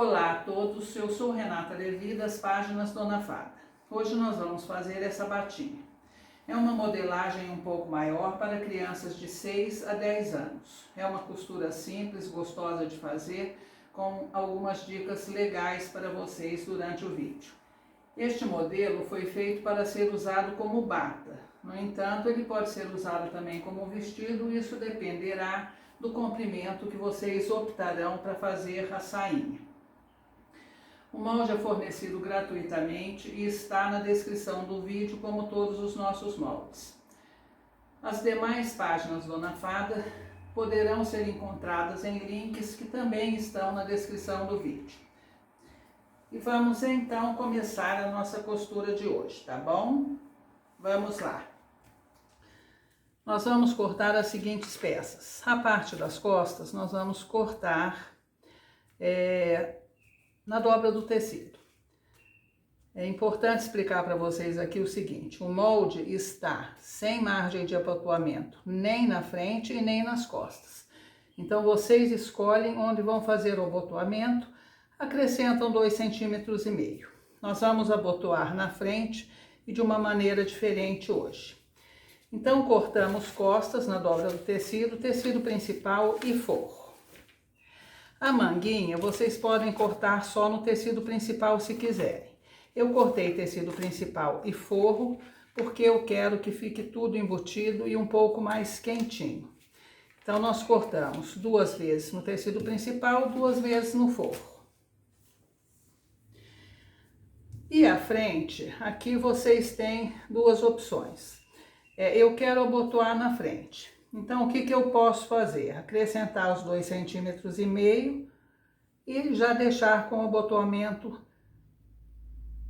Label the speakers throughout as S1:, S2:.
S1: Olá a todos, eu sou Renata Levi das páginas Dona Fada. Hoje nós vamos fazer essa batinha. É uma modelagem um pouco maior para crianças de 6 a 10 anos. É uma costura simples, gostosa de fazer, com algumas dicas legais para vocês durante o vídeo. Este modelo foi feito para ser usado como bata. No entanto, ele pode ser usado também como vestido, isso dependerá do comprimento que vocês optarão para fazer a sainha. O molde é fornecido gratuitamente e está na descrição do vídeo, como todos os nossos moldes. As demais páginas Dona Fada poderão ser encontradas em links que também estão na descrição do vídeo. E vamos então começar a nossa costura de hoje, tá bom? Vamos lá. Nós vamos cortar as seguintes peças. A parte das costas nós vamos cortar na dobra do tecido. É importante explicar para vocês aqui o seguinte: o molde está sem margem de abotoamento, nem na frente e nem nas costas. Então vocês escolhem onde vão fazer o abotoamento, acrescentam 2,5 cm. Nós vamos abotoar na frente e de uma maneira diferente hoje. Então cortamos costas na dobra do tecido, tecido principal e forro. A manguinha vocês podem cortar só no tecido principal se quiserem. Eu cortei tecido principal e forro porque eu quero que fique tudo embutido e um pouco mais quentinho. Então nós cortamos 2 vezes no tecido principal, 2 vezes no forro. E a frente, aqui vocês têm 2 opções. Eu quero abotoar na frente. Então, o que eu posso fazer? Acrescentar os 2,5 cm e já deixar com o abotoamento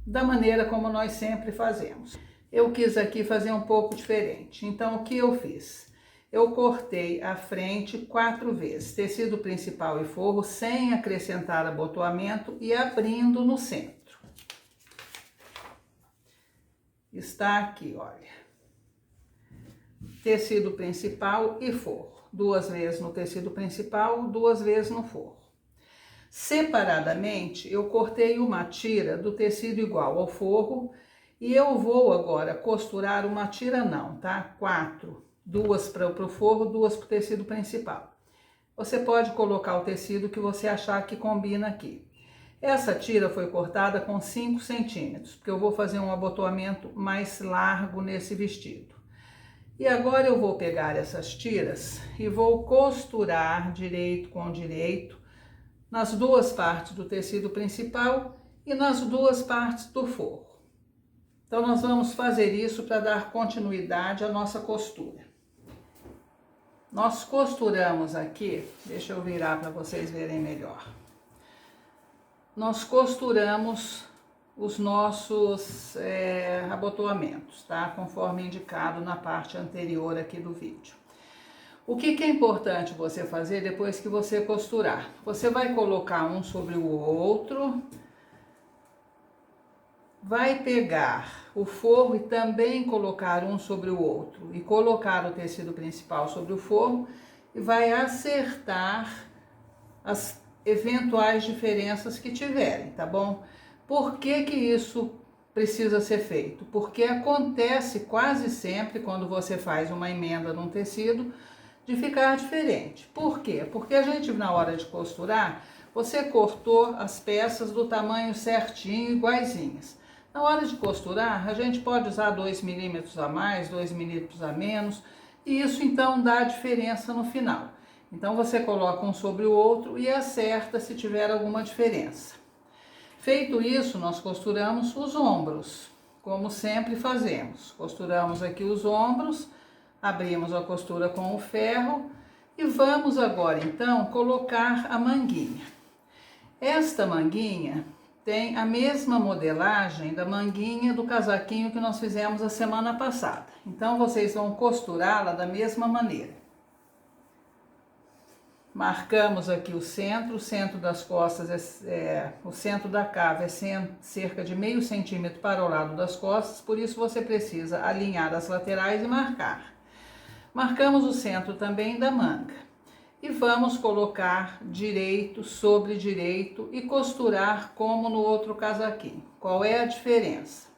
S1: da maneira como nós sempre fazemos. Eu quis aqui fazer um pouco diferente. Então, o que eu fiz? Eu cortei a frente 4 vezes, tecido principal e forro, sem acrescentar abotoamento e abrindo no centro. Está aqui, olha. Tecido principal e forro, 2 vezes no tecido principal, 2 vezes no forro. Separadamente, eu cortei uma tira do tecido igual ao forro e eu vou agora costurar uma tira não, tá? 4, 2 para o forro, 2 para o tecido principal. Você pode colocar o tecido que você achar que combina aqui. Essa tira foi cortada com 5 centímetros, porque eu vou fazer um abotoamento mais largo nesse vestido. E agora eu vou pegar essas tiras e vou costurar direito com direito nas 2 partes do tecido principal e nas 2 partes do forro. Então nós vamos fazer isso para dar continuidade à nossa costura. Nós costuramos aqui, deixa eu virar para vocês verem melhor. Nós costuramos os nossos abotoamentos, tá? Conforme indicado na parte anterior aqui do vídeo. O que é importante você fazer depois que você costurar? Você vai colocar um sobre o outro, vai pegar o forro e também colocar um sobre o outro, e colocar o tecido principal sobre o forro, e vai acertar as eventuais diferenças que tiverem, tá bom? Por que isso precisa ser feito? Porque acontece quase sempre, quando você faz uma emenda num tecido, de ficar diferente. Por quê? Porque a gente, na hora de costurar, você cortou as peças do tamanho certinho, iguaizinhas. Na hora de costurar, a gente pode usar 2 milímetros a mais, 2 milímetros a menos, e isso então dá diferença no final. Então você coloca um sobre o outro e acerta se tiver alguma diferença. Feito isso, nós costuramos os ombros, como sempre fazemos. Costuramos aqui os ombros, abrimos a costura com o ferro e vamos agora então colocar a manguinha. Esta manguinha tem a mesma modelagem da manguinha do casaquinho que nós fizemos a semana passada. Então vocês vão costurá-la da mesma maneira. Marcamos aqui o centro das costas, o centro da cava é cerca de meio centímetro para o lado das costas, por isso você precisa alinhar as laterais e marcar. Marcamos o centro também da manga. e vamos colocar direito sobre direito e costurar como no outro casaquinho. Qual é a diferença?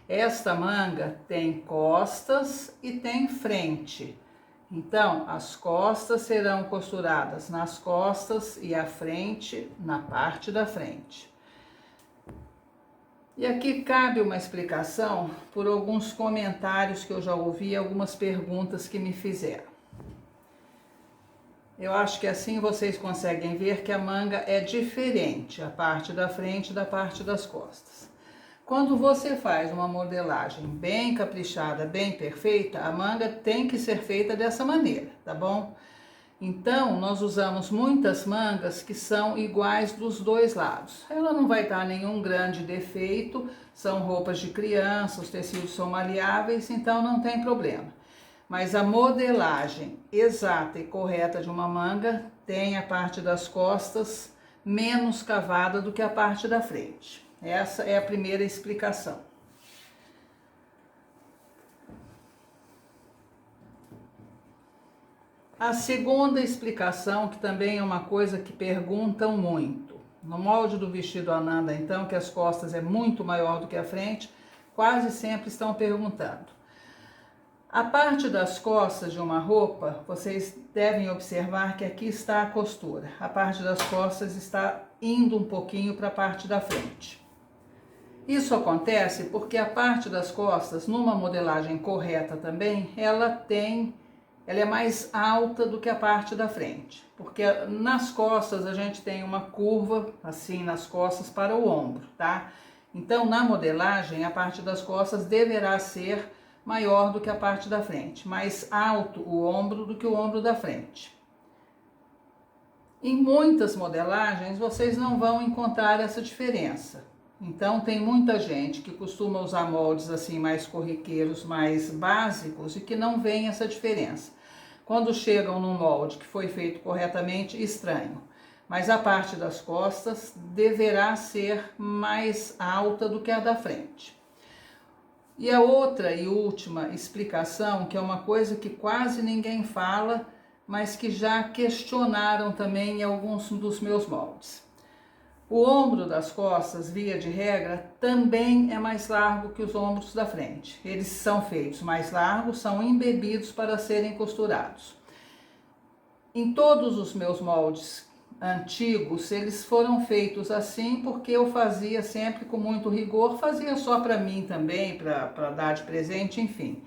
S1: Esta manga tem costas e tem frente. Então, as costas serão costuradas nas costas e a frente na parte da frente. E aqui cabe uma explicação por alguns comentários que eu já ouvi, algumas perguntas que me fizeram. Eu acho que assim vocês conseguem ver que a manga é diferente, a parte da frente da parte das costas. Quando você faz uma modelagem bem caprichada, bem perfeita, a manga tem que ser feita dessa maneira, tá bom? Então, nós usamos muitas mangas que são iguais dos dois lados. Ela não vai dar nenhum grande defeito, são roupas de criança, os tecidos são maleáveis, então não tem problema. Mas a modelagem exata e correta de uma manga tem a parte das costas menos cavada do que a parte da frente. Essa é a primeira explicação. A segunda explicação, que também é uma coisa que perguntam muito. No molde do vestido Ananda, então, que as costas é muito maior do que a frente, quase sempre estão perguntando. A parte das costas de uma roupa, vocês devem observar que aqui está a costura. A parte das costas está indo um pouquinho para a parte da frente. Isso acontece porque a parte das costas, numa modelagem correta também, ela é mais alta do que a parte da frente. Porque nas costas a gente tem uma curva, assim, nas costas para o ombro, tá? Então, na modelagem, a parte das costas deverá ser maior do que a parte da frente, mais alto o ombro do que o ombro da frente. Em muitas modelagens vocês não vão encontrar essa diferença. Então tem muita gente que costuma usar moldes assim mais corriqueiros, mais básicos e que não vê essa diferença. Quando chegam num molde que foi feito corretamente, estranho. Mas a parte das costas deverá ser mais alta do que a da frente. E a outra e última explicação, que é uma coisa que quase ninguém fala, mas que já questionaram também em alguns dos meus moldes. O ombro das costas, via de regra, também é mais largo que os ombros da frente. Eles são feitos mais largos, são embebidos para serem costurados. Em todos os meus moldes antigos, eles foram feitos assim porque eu fazia sempre com muito rigor, fazia só para mim também, para dar de presente, enfim.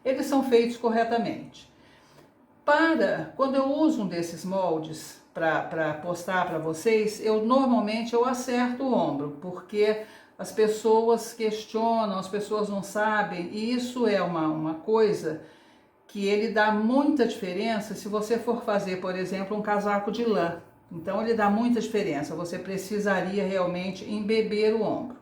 S1: Eles são feitos corretamente. Quando eu uso um desses moldes para postar para vocês, normalmente eu acerto o ombro, porque as pessoas questionam, as pessoas não sabem, e isso é uma coisa que ele dá muita diferença se você for fazer, por exemplo, um casaco de lã. Então ele dá muita diferença, você precisaria realmente embeber o ombro.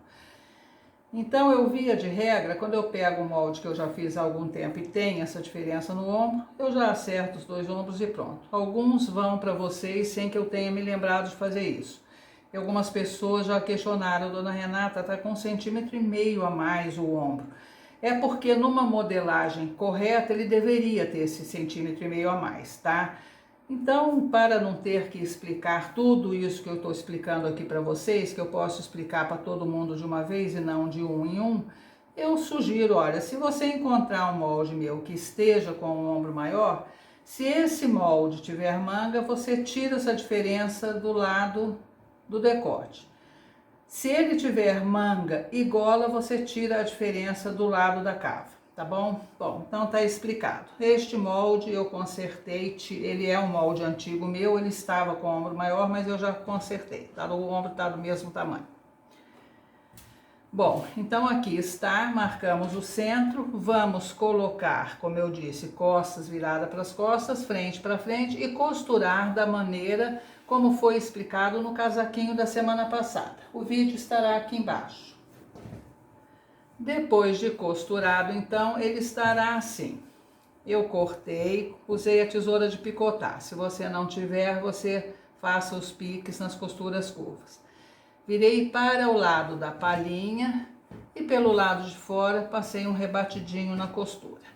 S1: Então eu via de regra, quando eu pego um molde que eu já fiz há algum tempo e tem essa diferença no ombro, eu já acerto os dois ombros e pronto. Alguns vão para vocês sem que eu tenha me lembrado de fazer isso. E algumas pessoas já questionaram, dona Renata, tá com 1,5 centímetros a mais o ombro. É porque numa modelagem correta ele deveria ter esse 1,5 centímetros a mais, tá? Então, para não ter que explicar tudo isso que eu estou explicando aqui para vocês, que eu posso explicar para todo mundo de uma vez e não de um em um, eu sugiro, olha, se você encontrar um molde meu que esteja com um ombro maior, se esse molde tiver manga, você tira essa diferença do lado do decote. Se ele tiver manga e gola, você tira a diferença do lado da cava. Tá bom? Bom, então tá explicado. Este molde eu consertei, ele é um molde antigo meu, ele estava com o ombro maior, mas eu já consertei, tá? O ombro tá do mesmo tamanho. Bom, então aqui está, marcamos o centro, vamos colocar, como eu disse, costas viradas para as costas, frente para frente e costurar da maneira como foi explicado no casaquinho da semana passada. O vídeo estará aqui embaixo. Depois de costurado, então, ele estará assim. Eu cortei, usei a tesoura de picotar. Se você não tiver, você faça os piques nas costuras curvas. Virei para o lado da palhinha e pelo lado de fora passei um rebatidinho na costura.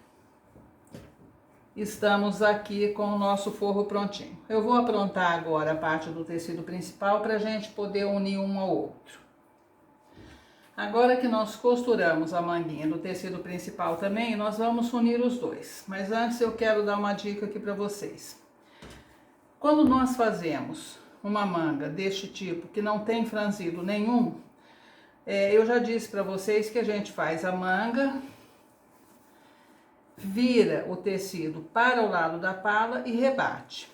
S1: estamos aqui com o nosso forro prontinho. Eu vou aprontar agora a parte do tecido principal para a gente poder unir um ao outro. Agora que nós costuramos a manguinha do tecido principal também, nós vamos unir os dois. Mas antes eu quero dar uma dica aqui para vocês. Quando nós fazemos uma manga deste tipo, que não tem franzido nenhum, eu já disse para vocês que a gente faz a manga, vira o tecido para o lado da pala e rebate.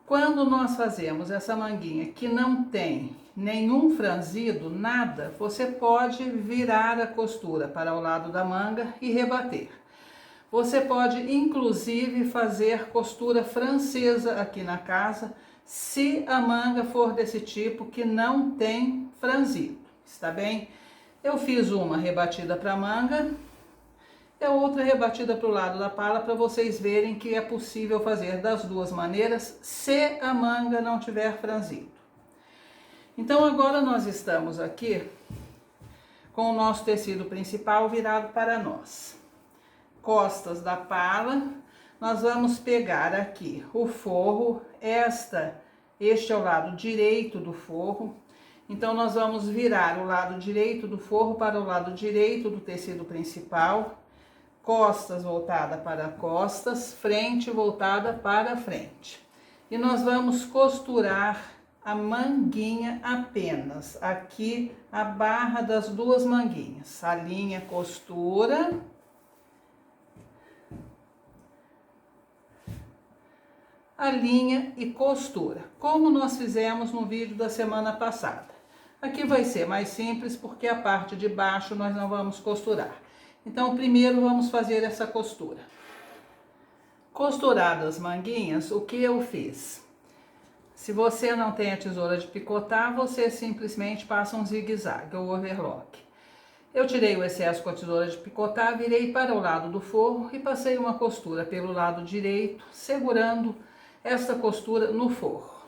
S1: Quando nós fazemos essa manguinha que não tem nenhum franzido, nada, você pode virar a costura para o lado da manga e rebater. Você pode inclusive fazer costura francesa aqui na casa, se a manga for desse tipo que não tem franzido, está bem? Eu fiz uma rebatida para a manga e a outra rebatida para o lado da pala, para vocês verem que é possível fazer das duas maneiras, se a manga não tiver franzido. Então agora nós estamos aqui com o nosso tecido principal virado para nós. Costas da pala, nós vamos pegar aqui o forro, este é o lado direito do forro, então nós vamos virar o lado direito do forro para o lado direito do tecido principal, costas voltada para costas, frente voltada para frente. E nós vamos costurar a manguinha apenas, aqui a barra das duas manguinhas, a linha costura, a linha e costura, como nós fizemos no vídeo da semana passada. Aqui vai ser mais simples porque a parte de baixo nós não vamos costurar. Então, primeiro vamos fazer essa costura. Costuradas as manguinhas, o que eu fiz? Se você não tem a tesoura de picotar, você simplesmente passa um zigue-zague ou overlock. Eu tirei o excesso com a tesoura de picotar, virei para o lado do forro e passei uma costura pelo lado direito, segurando esta costura no forro.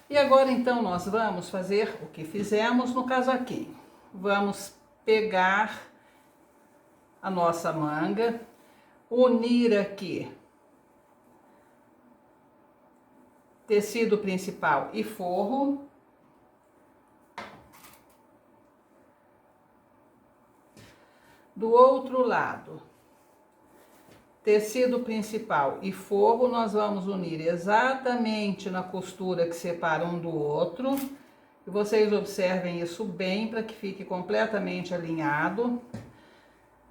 S1: E agora então nós vamos fazer o que fizemos no casaquinho. Vamos pegar a nossa manga, unir aqui tecido principal e forro. Do outro lado, tecido principal e forro, nós vamos unir exatamente na costura que separa um do outro. E vocês observem isso bem para que fique completamente alinhado.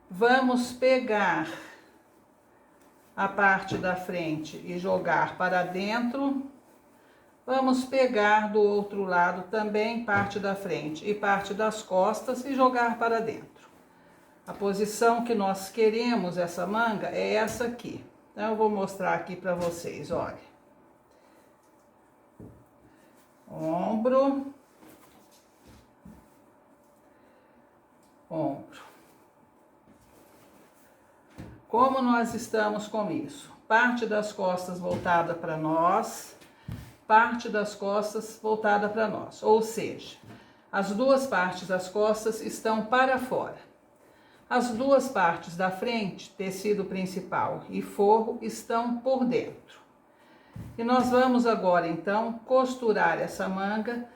S1: Vamos pegar a parte da frente e jogar para dentro. Vamos pegar do outro lado também parte da frente e parte das costas e jogar para dentro. A posição que nós queremos essa manga é essa aqui. Então, eu vou mostrar aqui para vocês, olha. Ombro. Ombro. Como nós estamos com isso? Parte das costas voltada para nós, parte das costas voltada para nós. Ou seja, as duas partes das costas estão para fora. As duas partes da frente, tecido principal e forro, estão por dentro. E nós vamos agora, então, costurar essa manga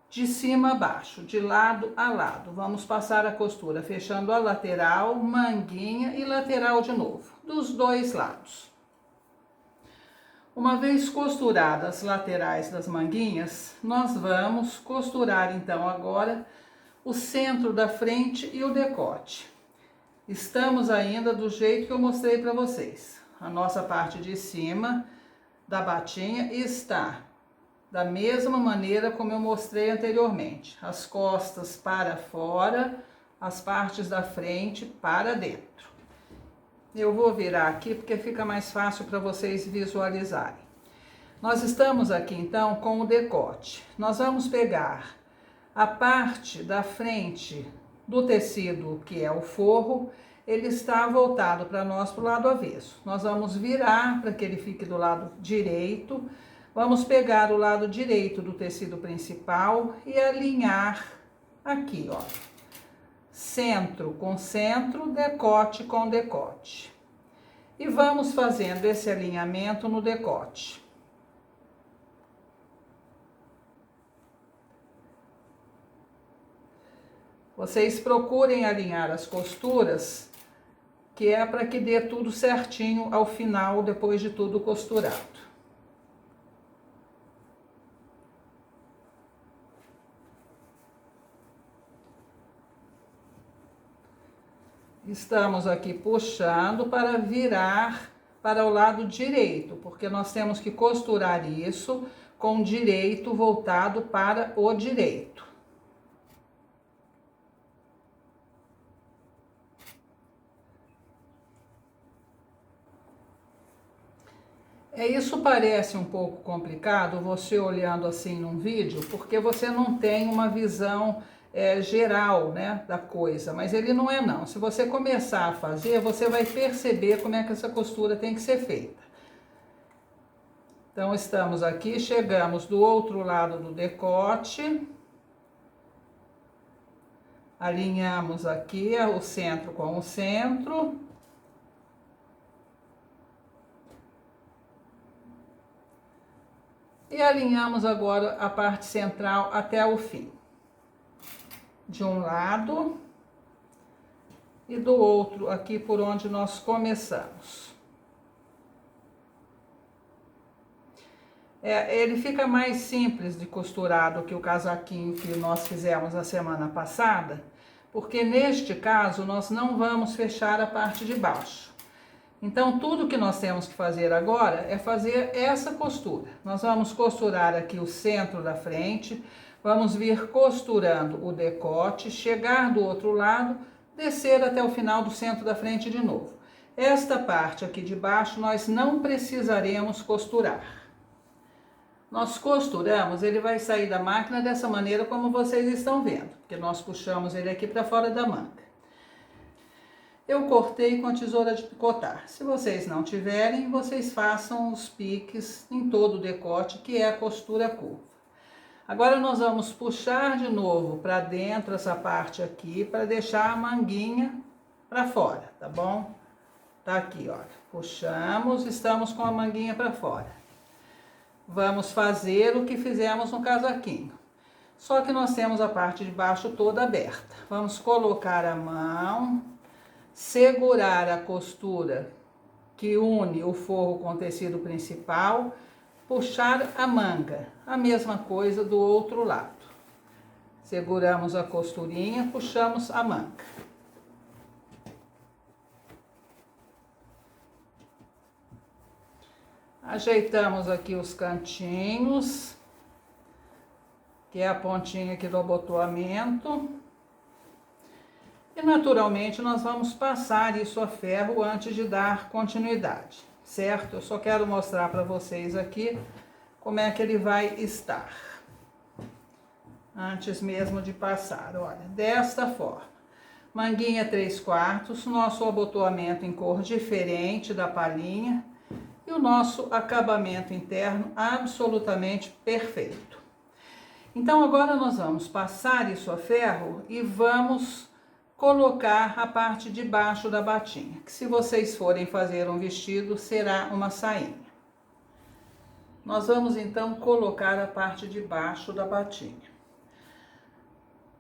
S1: de cima a baixo, de lado a lado. Vamos passar a costura fechando a lateral, manguinha e lateral de novo, dos dois lados. Uma vez costuradas as laterais das manguinhas, nós vamos costurar, então, agora o centro da frente e o decote. Estamos ainda do jeito que eu mostrei para vocês. A nossa parte de cima da batinha está da mesma maneira como eu mostrei anteriormente. As costas para fora, as partes da frente para dentro. Eu vou virar aqui porque fica mais fácil para vocês visualizarem. Nós estamos aqui então com o decote. Nós vamos pegar a parte da frente do tecido, que é o forro, ele está voltado para nós para o lado avesso. Nós vamos virar para que ele fique do lado direito. Vamos pegar o lado direito do tecido principal e alinhar aqui, ó. Centro com centro, decote com decote. e vamos fazendo esse alinhamento no decote. Vocês procurem alinhar as costuras, que é para que dê tudo certinho ao final, depois de tudo costurado. Estamos aqui puxando para virar para o lado direito, porque nós temos que costurar isso com o direito voltado para o direito. Isso parece um pouco complicado, você olhando assim num vídeo, porque você não tem uma visão geral, né, da coisa, mas ele não é não. Se você começar a fazer, você vai perceber como é que essa costura tem que ser feita. Então, estamos aqui, chegamos do outro lado do decote, alinhamos aqui o centro com o centro. E alinhamos agora a parte central até o fim. De um lado e do outro, aqui por onde nós começamos. Ele fica mais simples de costurar do que o casaquinho que nós fizemos a semana passada, porque neste caso nós não vamos fechar a parte de baixo. Então, tudo que nós temos que fazer agora é fazer essa costura. Nós vamos costurar aqui o centro da frente, vamos vir costurando o decote, chegar do outro lado, descer até o final do centro da frente de novo. Esta parte aqui de baixo nós não precisaremos costurar. Nós costuramos, ele vai sair da máquina dessa maneira como vocês estão vendo, porque nós puxamos ele aqui para fora da manga. Eu cortei com a tesoura de picotar. Se vocês não tiverem, vocês façam os piques em todo o decote, que é a costura curva. Agora nós vamos puxar de novo para dentro essa parte aqui, para deixar a manguinha para fora, tá bom? Tá aqui, olha. Puxamos, estamos com a manguinha para fora. Vamos fazer o que fizemos no casaquinho. Só que nós temos a parte de baixo toda aberta. Vamos colocar a mão, segurar a costura que une o forro com o tecido principal, puxar a manga, a mesma coisa do outro lado. Seguramos a costurinha, puxamos a manga. Ajeitamos aqui os cantinhos, que é a pontinha aqui do abotoamento. E naturalmente nós vamos passar isso a ferro antes de dar continuidade, certo? Eu só quero mostrar para vocês aqui como é que ele vai estar. Antes mesmo de passar, olha, desta forma. Manguinha 3/4, nosso abotoamento em cor diferente da palhinha e o nosso acabamento interno absolutamente perfeito. Então agora nós vamos passar isso a ferro e vamos colocar a parte de baixo da batinha, que se vocês forem fazer um vestido, será uma sainha. Nós vamos então colocar a parte de baixo da batinha.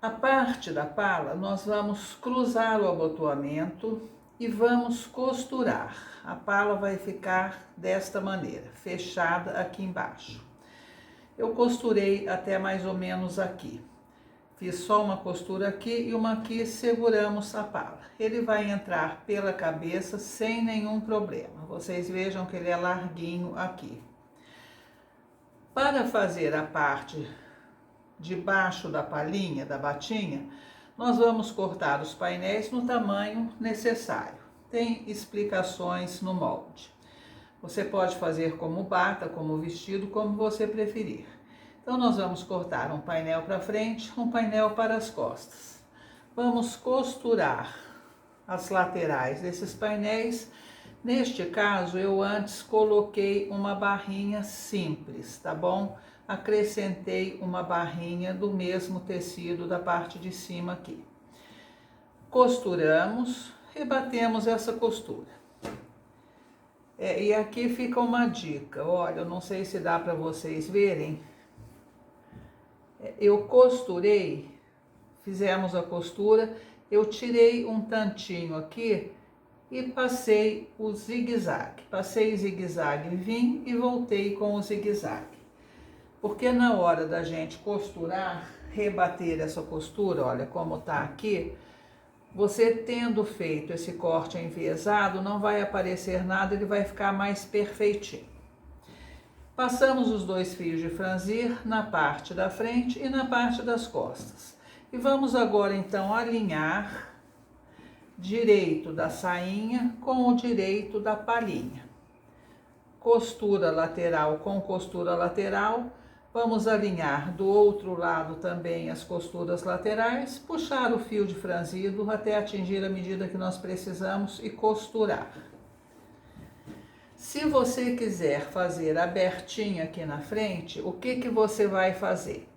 S1: A parte da pala, nós vamos cruzar o abotoamento e vamos costurar. A pala vai ficar desta maneira, fechada aqui embaixo. Eu costurei até mais ou menos aqui. Fiz só uma costura aqui e uma aqui, seguramos a pala. Ele vai entrar pela cabeça sem nenhum problema. Vocês vejam que ele é larguinho aqui. Para fazer a parte de baixo da palhinha, da batinha, nós vamos cortar os painéis no tamanho necessário. Tem explicações no molde. Você pode fazer como bata, como vestido, como você preferir. Então, nós vamos cortar um painel para frente, um painel para as costas. Vamos costurar as laterais desses painéis. Neste caso, eu antes coloquei uma barrinha simples, tá bom? Acrescentei uma barrinha do mesmo tecido da parte de cima aqui. Costuramos, rebatemos essa costura. E aqui fica uma dica, olha, eu não sei se dá para vocês verem. Eu costurei, fizemos a costura, eu tirei um tantinho aqui e passei o zigue-zague. Passei zigue-zague, vim e voltei com o zigue-zague. Porque na hora da gente costurar, rebater essa costura, olha como tá aqui, você tendo feito esse corte enviesado, não vai aparecer nada, ele vai ficar mais perfeitinho. Passamos os 2 fios de franzir na parte da frente e na parte das costas. E vamos agora então alinhar direito da sainha com o direito da palhinha. Costura lateral com costura lateral. Vamos alinhar do outro lado também as costuras laterais, puxar o fio de franzido até atingir a medida que nós precisamos e costurar. Se você quiser fazer abertinho aqui na frente, o que você vai fazer?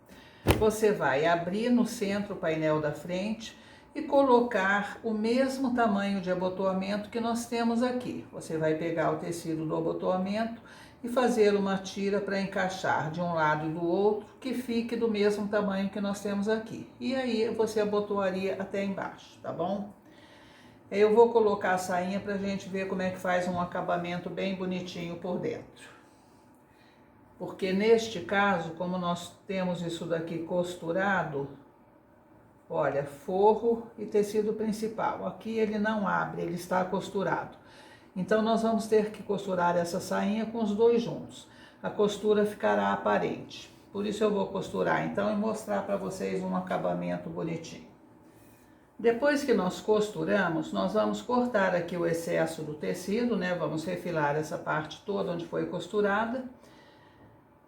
S1: Você vai abrir no centro o painel da frente e colocar o mesmo tamanho de abotoamento que nós temos aqui. Você vai pegar o tecido do abotoamento e fazer uma tira para encaixar de um lado e do outro, que fique do mesmo tamanho que nós temos aqui. E aí você abotoaria até embaixo, tá bom? Eu vou colocar a sainha pra gente ver como é que faz um acabamento bem bonitinho por dentro. Porque neste caso, como nós temos isso daqui costurado, olha, forro e tecido principal. Aqui ele não abre, ele está costurado. Então, nós vamos ter que costurar essa sainha com os 2 juntos. A costura ficará aparente. Por isso eu vou costurar então e mostrar para vocês um acabamento bonitinho. Depois que nós costuramos, nós vamos cortar aqui o excesso do tecido, né? Vamos refilar essa parte toda onde foi costurada.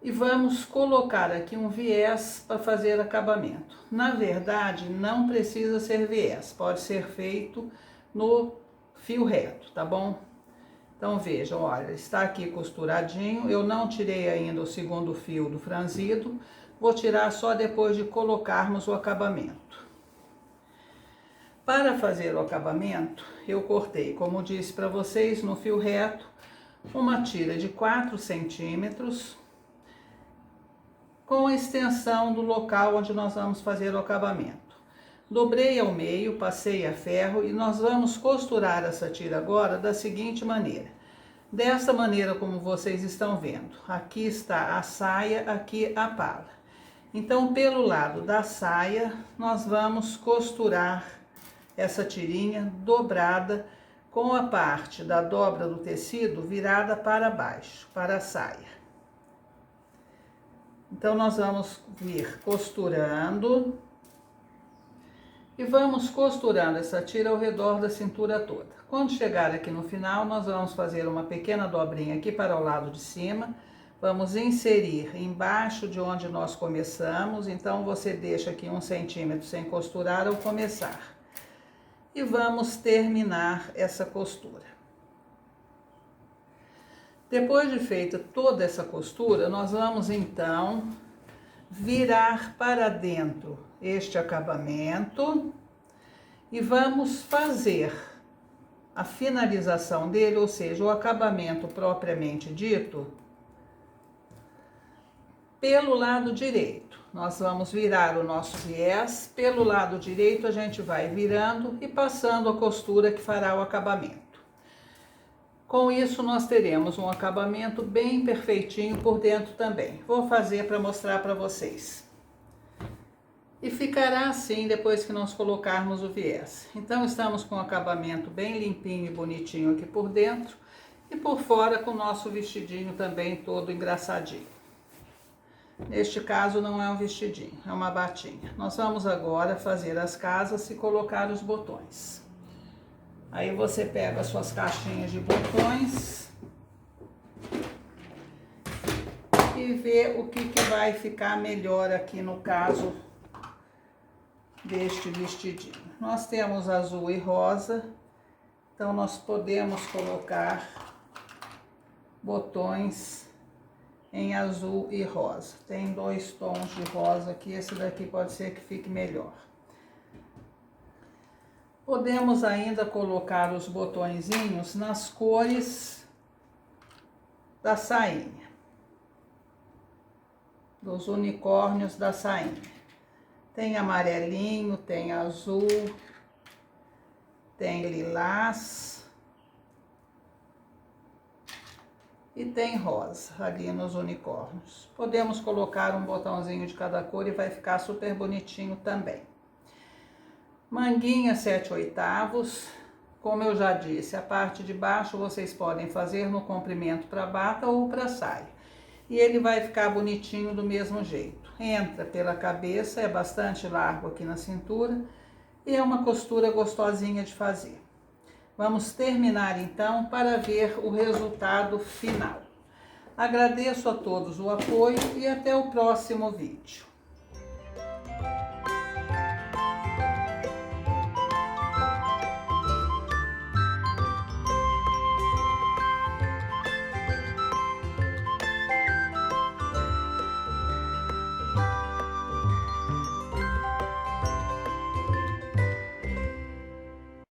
S1: E vamos colocar aqui um viés para fazer acabamento. Na verdade, não precisa ser viés, pode ser feito no fio reto, tá bom? Então vejam, olha, está aqui costuradinho, eu não tirei ainda o segundo fio do franzido, vou tirar só depois de colocarmos o acabamento. Para fazer o acabamento, eu cortei, como disse para vocês, no fio reto, uma tira de 4 centímetros, com a extensão do local onde nós vamos fazer o acabamento. Dobrei ao meio, passei a ferro e nós vamos costurar essa tira agora da seguinte maneira. Dessa maneira como vocês estão vendo. Aqui está a saia, aqui a pala. Então, pelo lado da saia, nós vamos costurar essa tirinha dobrada com a parte da dobra do tecido virada para baixo, para a saia. Então, nós vamos vir costurando e vamos costurando essa tira ao redor da cintura toda. Quando chegar aqui no final, nós vamos fazer uma pequena dobrinha aqui para o lado de cima. Vamos inserir embaixo de onde nós começamos. Então, você deixa aqui 1 centímetro sem costurar ao começar. E vamos terminar essa costura. Depois de feita toda essa costura, nós vamos então virar para dentro este acabamento e vamos fazer a finalização dele, ou seja, o acabamento propriamente dito, pelo lado direito. Nós vamos virar o nosso viés, pelo lado direito a gente vai virando e passando a costura que fará o acabamento. Com isso, nós teremos um acabamento bem perfeitinho por dentro também. Vou fazer para mostrar para vocês. E ficará assim depois que nós colocarmos o viés. Então, estamos com o acabamento bem limpinho e bonitinho aqui por dentro. E por fora com o nosso vestidinho também todo engraçadinho. Neste caso, não é um vestidinho, é uma batinha. Nós vamos agora fazer as casas e colocar os botões. Aí você pega as suas caixinhas de botões e vê o que vai ficar melhor aqui no caso deste vestidinho. Nós temos azul e rosa, então nós podemos colocar botões em azul e rosa. Tem 2 tons de rosa aqui, esse daqui pode ser que fique melhor. Podemos ainda colocar os botõezinhos nas cores da sainha, dos unicórnios da sainha. Tem amarelinho, tem azul, tem lilás e tem rosa ali nos unicórnios. Podemos colocar um botãozinho de cada cor e vai ficar super bonitinho também. Manguinha 7/8, como eu já disse, a parte de baixo vocês podem fazer no comprimento para bata ou para saia. E ele vai ficar bonitinho do mesmo jeito. Entra pela cabeça, é bastante largo aqui na cintura e é uma costura gostosinha de fazer. Vamos terminar então para ver o resultado final. Agradeço a todos o apoio e até o próximo vídeo.